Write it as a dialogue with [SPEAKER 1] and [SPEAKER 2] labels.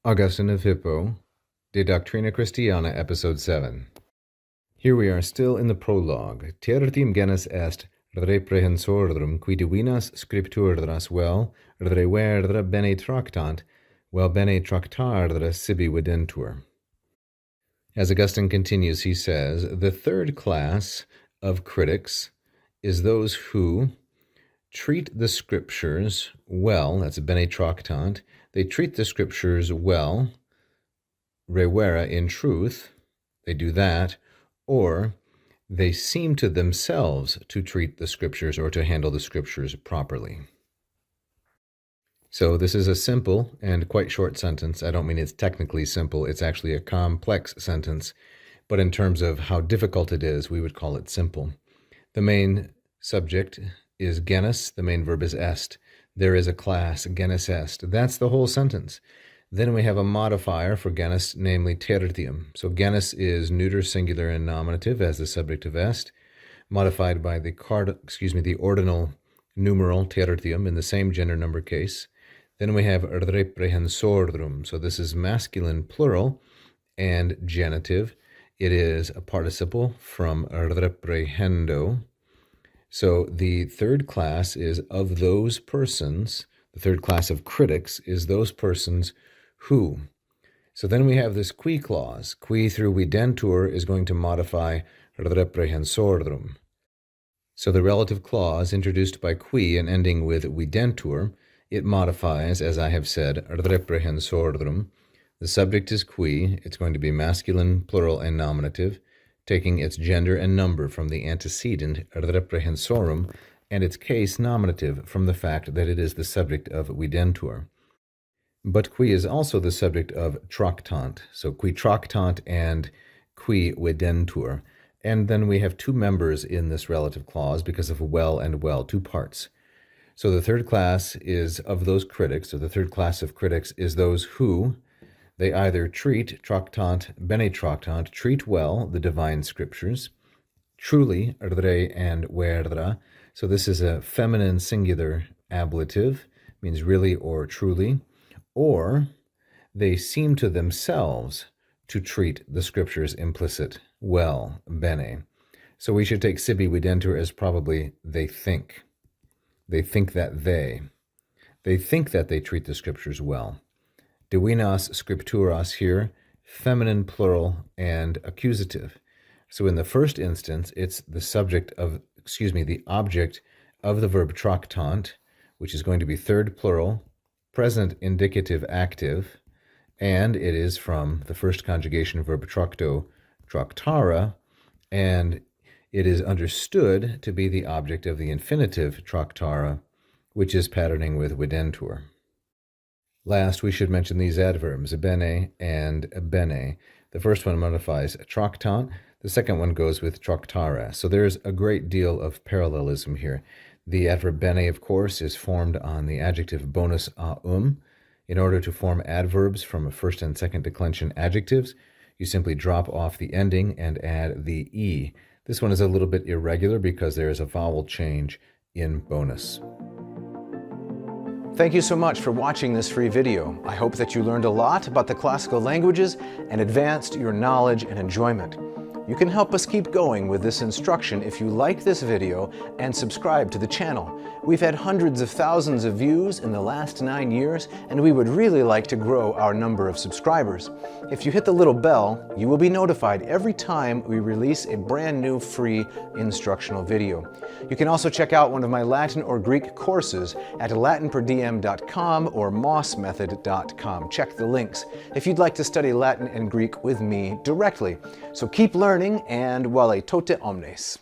[SPEAKER 1] Augustine of Hippo, de Doctrina Christiana, Episode 7. Here we are still in the prologue. Theologium genus est reprehensorum, qui divinas scripturas vel reverdra bene tractant, vel bene tractardra sibi videntur. As Augustine continues, he says, the third class of critics is those who treat the scriptures well, that's bene tractant. They treat the scriptures well, revera, in truth, they do that, or they seem to themselves to treat the scriptures or to handle the scriptures properly. So this is a simple and quite short sentence. I don't mean it's technically simple, it's actually a complex sentence, but in terms of how difficult it is, we would call it simple. The main subject is genus, the main verb is est. There is a class, genus est. That's the whole sentence. Then we have a modifier for genus, namely tertium. So genus is neuter, singular, and nominative as the subject of est, modified by the ordinal numeral tertium in the same gender number case. Then we have reprehensorum. So this is masculine plural and genitive. It is a participle from reprehendo. So the third class is of those persons, the third class of critics is those persons who. So then we have this qui clause. Qui through videntur is going to modify reprehensorum. So the relative clause introduced by qui and ending with videntur, it modifies, as I have said, reprehensorum. The subject is qui. It's going to be masculine, plural, and nominative, taking its gender and number from the antecedent reprehensorum and its case nominative from the fact that it is the subject of videntur. But qui is also the subject of tractant, so qui tractant and qui videntur. And then we have two members in this relative clause because of well and well, two parts. So the third class is of those critics, or the third class of critics is those who they either treat, tractant, bene tractant, treat well the divine scriptures, truly, re and verdra. So this is a feminine singular ablative, means really or truly, or they seem to themselves to treat the scriptures implicit well, bene. So we should take sibi videntur as probably they think. They think that they think that they treat the scriptures well. Divinas scripturas here, feminine plural and accusative. So in the first instance, it's the the object of the verb tractant, which is going to be third plural, present indicative active, and it is from the first conjugation verb tracto, tractara, and it is understood to be the object of the infinitive tractara, which is patterning with videntur. Last, we should mention these adverbs, bene and bene. The first one modifies tractant. The second one goes with tractara. So there's a great deal of parallelism here. The adverb bene, of course, is formed on the adjective bonus a. In order to form adverbs from first and second declension adjectives, you simply drop off the ending and add the e. This one is a little bit irregular because there is a vowel change in bonus.
[SPEAKER 2] Thank you so much for watching this free video. I hope that you learned a lot about the classical languages and advanced your knowledge and enjoyment. You can help us keep going with this instruction if you like this video and subscribe to the channel. We've had hundreds of thousands of views in the last 9 years, and we would really like to grow our number of subscribers. If you hit the little bell, you will be notified every time we release a brand new free instructional video. You can also check out one of my Latin or Greek courses at LatinPerDiem.com or mossmethod.com. Check the links if you'd like to study Latin and Greek with me directly. So keep learning, and vale tote omnes.